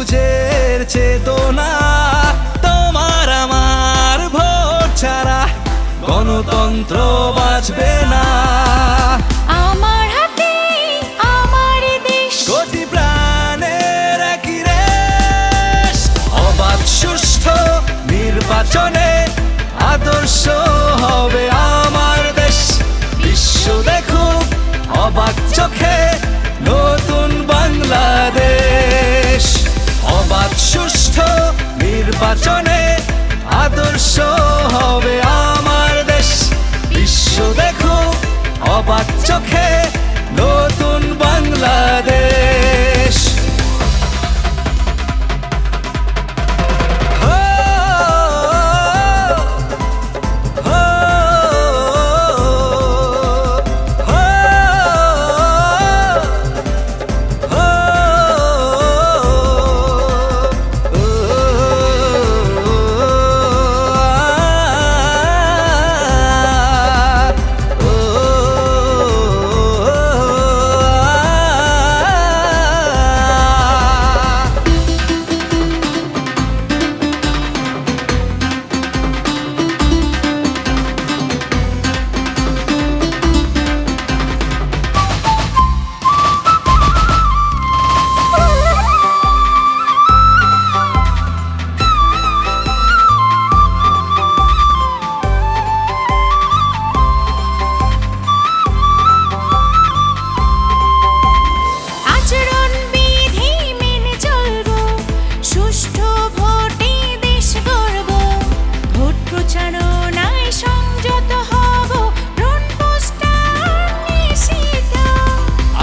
সবুজের চেতনা, তোমার আমার ভোট ছাড়া গণতন্ত্র বাঁচবে না। আমার হাতে আমার দেশ, কোটি প্রাণের একই রেশ। অবাধ সুষ্ঠু নির্বাচনে আদর্শ হবে আমার দেশ। বিশ্ব দেখুক অবাক চোখে নতুন বাংলাদেশ। অবাধ সুষ্ঠু নির্বাচনে আদর্শ হবে আমার দেশ। বিশ্ব দেখুক অবাক চোখে নতুন বাংলাদেশ।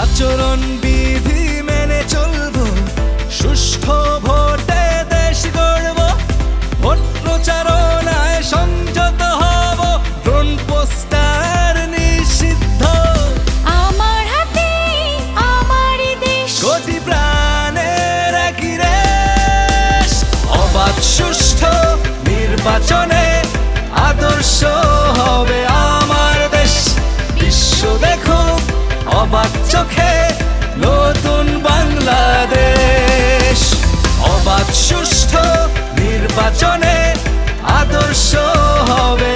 আচরণ বিধি মেনে চলবো, সুষ্ঠু ভোটে দেশ গড়ব। ভোট প্রচারণায় সংযত হব, ড্রোন পোস্টার নিষিদ্ধ। আমার হাতে আমার দেশ, কোটি প্রাণের একই রেশ। অবাধ সুষ্ঠু নির্বাচনে আদর্শ হবে আমার দেশ। বিশ্ব দেখুক অবাক চোখে নতুন বাংলাদেশ। অবাধ সুষ্ঠু নির্বাচনে আদর্শ হবে